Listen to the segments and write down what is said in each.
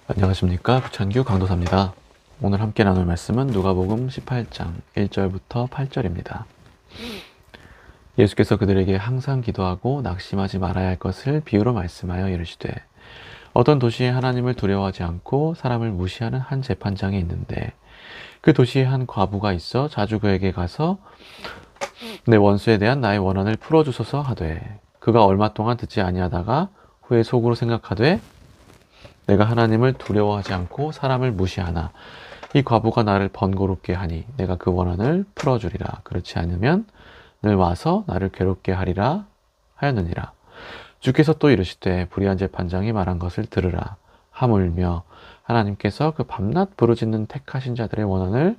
안녕하십니까, 부천규 강도사입니다. 오늘 함께 나눌 말씀은 누가복음 18장 1절부터 8절입니다. 예수께서 그들에게 항상 기도하고 낙심하지 말아야 할 것을 비유로 말씀하여 이르시되, 어떤 도시에 하나님을 두려워하지 않고 사람을 무시하는 한 재판장이 있는데, 그 도시에 한 과부가 있어 자주 그에게 가서 내 원수에 대한 나의 원한을 풀어주소서 하되, 그가 얼마 동안 듣지 아니하다가 후에 속으로 생각하되, 내가 하나님을 두려워하지 않고 사람을 무시하나 이 과부가 나를 번거롭게 하니 내가 그 원한을 풀어주리라. 그렇지 않으면 늘 와서 나를 괴롭게 하리라 하였느니라. 주께서 또 이르시되, 불의한 재판장이 말한 것을 들으라. 하물며 하나님께서 그 밤낮 부르짖는 택하신 자들의 원한을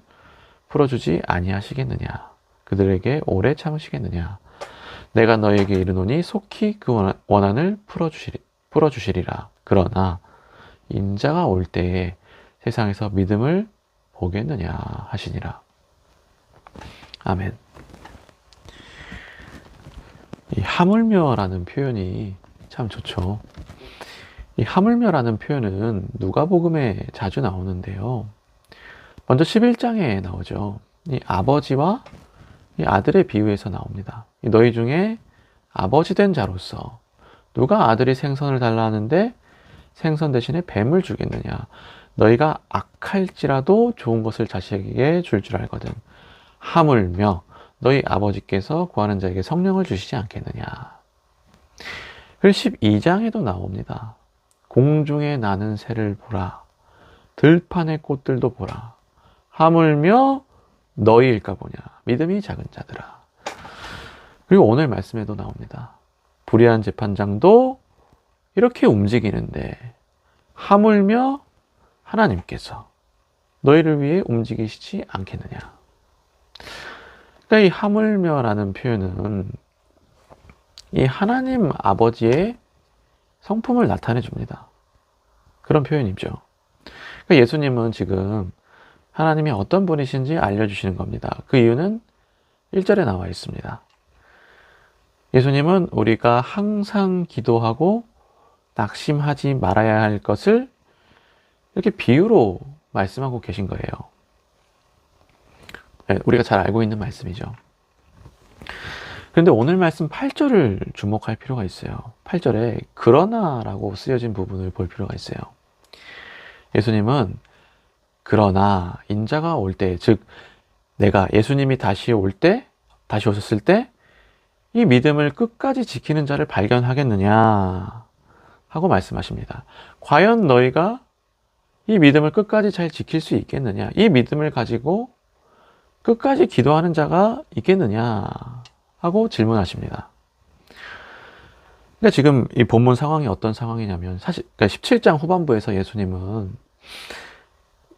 풀어주지 아니하시겠느냐. 그들에게 오래 참으시겠느냐. 내가 너에게 이르노니 속히 그 원한을 풀어주시리라. 그러나 인자가 올 때에 세상에서 믿음을 보겠느냐 하시니라. 아멘. 이 하물며라는 표현이 참 좋죠. 이 하물며라는 표현은 누가복음에 자주 나오는데요. 먼저 11장에 나오죠. 이 아버지와 이 아들의 비유에서 나옵니다. 너희 중에 아버지 된 자로서 누가 아들이 생선을 달라 하는데 생선 대신에 뱀을 주겠느냐. 너희가 악할지라도 좋은 것을 자식에게 줄 줄 알거든. 하물며 너희 아버지께서 구하는 자에게 성령을 주시지 않겠느냐. 그리고 12장에도 나옵니다. 공중에 나는 새를 보라. 들판의 꽃들도 보라. 하물며 너희일까 보냐. 믿음이 작은 자들아. 그리고 오늘 말씀에도 나옵니다. 불의한 재판장도 이렇게 움직이는데 하물며 하나님께서 너희를 위해 움직이시지 않겠느냐. 그러니까 이 하물며라는 표현은 이 하나님 아버지의 성품을 나타내 줍니다. 그런 표현이죠. 그러니까 예수님은 지금 하나님이 어떤 분이신지 알려주시는 겁니다. 그 이유는 1절에 나와 있습니다. 예수님은 우리가 항상 기도하고 낙심하지 말아야 할 것을 이렇게 비유로 말씀하고 계신 거예요. 네, 우리가 잘 알고 있는 말씀이죠. 그런데 오늘 말씀 8절을 주목할 필요가 있어요. 8절에 그러나라고 쓰여진 부분을 볼 필요가 있어요. 예수님은 그러나 인자가 올 때, 즉 내가 예수님이 다시 오셨을 때 이 믿음을 끝까지 지키는 자를 발견하겠느냐 하고 말씀하십니다. 과연 너희가 이 믿음을 끝까지 잘 지킬 수 있겠느냐? 이 믿음을 가지고 끝까지 기도하는 자가 있겠느냐 하고 질문하십니다. 그러니까 지금 이 본문 상황이 어떤 상황이냐면, 사실 그러니까 17장 후반부에서 예수님은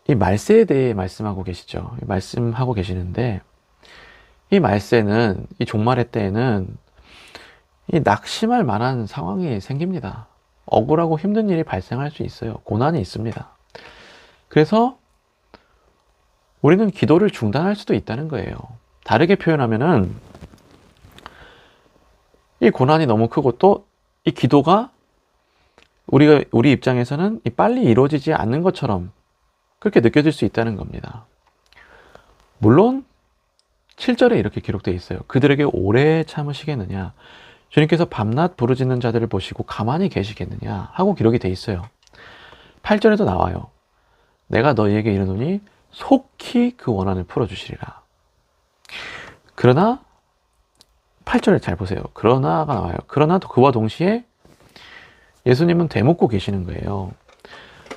이 말세에 대해 말씀하고 계시는데, 이 말세는, 이 종말의 때에는 이 낙심할 만한 상황이 생깁니다. 억울하고 힘든 일이 발생할 수 있어요. 고난이 있습니다. 그래서 우리는 기도를 중단할 수도 있다는 거예요. 다르게 표현하면은 이 고난이 너무 크고 또 이 기도가 우리 입장에서는 빨리 이루어지지 않는 것처럼 그렇게 느껴질 수 있다는 겁니다. 물론 7절에 이렇게 기록되어 있어요. 그들에게 오래 참으시겠느냐. 주님께서 밤낮 부르짖는 자들을 보시고 가만히 계시겠느냐 하고 기록이 되어 있어요. 8절에도 나와요. 내가 너희에게 이르노니 속히 그 원한을 풀어주시리라. 그러나 8절에 잘 보세요. 그러나가 나와요. 그러나 그와 동시에 예수님은 되묻고 계시는 거예요.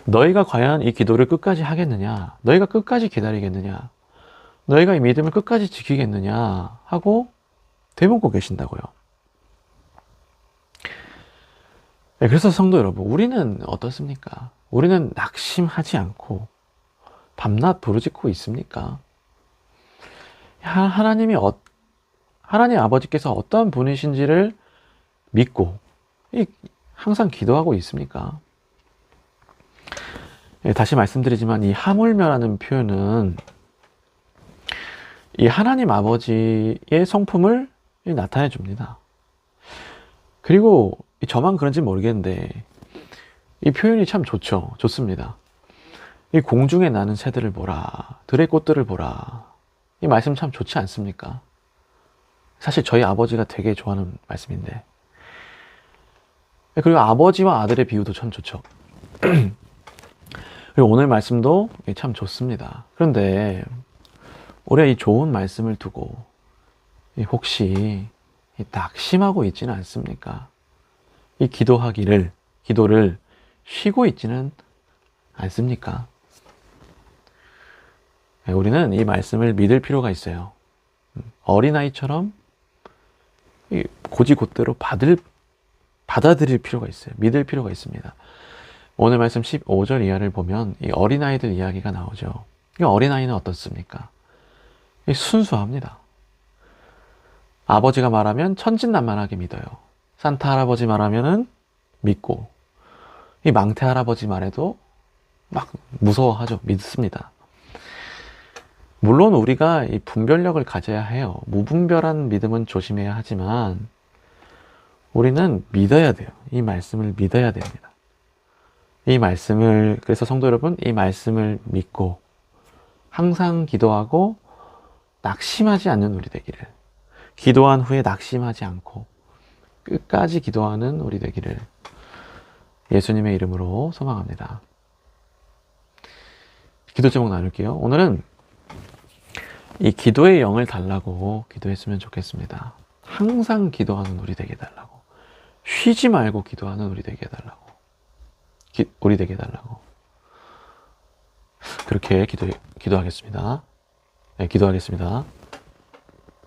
너희가 과연 이 기도를 끝까지 하겠느냐? 너희가 끝까지 기다리겠느냐? 너희가 이 믿음을 끝까지 지키겠느냐 하고 되묻고 계신다고요. 네, 그래서 성도 여러분, 우리는 어떻습니까? 우리는 낙심하지 않고 밤낮 부르짖고 있습니까? 하나님 아버지께서 어떤 분이신지를 믿고 항상 기도하고 있습니까? 네, 다시 말씀드리지만 이 하물며라는 표현은 이 하나님 아버지의 성품을 나타내 줍니다. 그리고 저만 그런지 모르겠는데 이 표현이 참 좋습니다. 이 공중에 나는 새들을 보라, 들의 꽃들을 보라. 이 말씀 참 좋지 않습니까? 사실 저희 아버지가 되게 좋아하는 말씀인데. 그리고 아버지와 아들의 비유도 참 좋죠. 그리고 오늘 말씀도 참 좋습니다. 그런데 우리가 이 좋은 말씀을 두고 혹시 낙심하고 있지는 않습니까? 이 기도를 쉬고 있지는 않습니까? 우리는 이 말씀을 믿을 필요가 있어요. 어린아이처럼 곧이곧대로 받아들일 필요가 있어요. 믿을 필요가 있습니다. 오늘 말씀 15절 이하를 보면 이 어린아이들 이야기가 나오죠. 이 어린아이는 어떻습니까? 순수합니다. 아버지가 말하면 천진난만하게 믿어요. 산타 할아버지 말하면은 믿고, 이 망태 할아버지 말에도 막 무서워하죠. 믿습니다. 물론 우리가 이 분별력을 가져야 해요. 무분별한 믿음은 조심해야 하지만 우리는 믿어야 돼요. 이 말씀을 믿어야 됩니다. 그래서 성도 여러분, 이 말씀을 믿고 항상 기도하고 낙심하지 않는 우리 되기를, 기도한 후에 낙심하지 않고 끝까지 기도하는 우리 되기를 예수님의 이름으로 소망합니다. 기도 제목 나눌게요. 오늘은 이 기도의 영을 달라고 기도했으면 좋겠습니다. 항상 기도하는 우리 되게 해달라고. 쉬지 말고 기도하는 우리 되게 해달라고. 우리 되게 해달라고. 그렇게 기도하겠습니다. 네, 기도하겠습니다.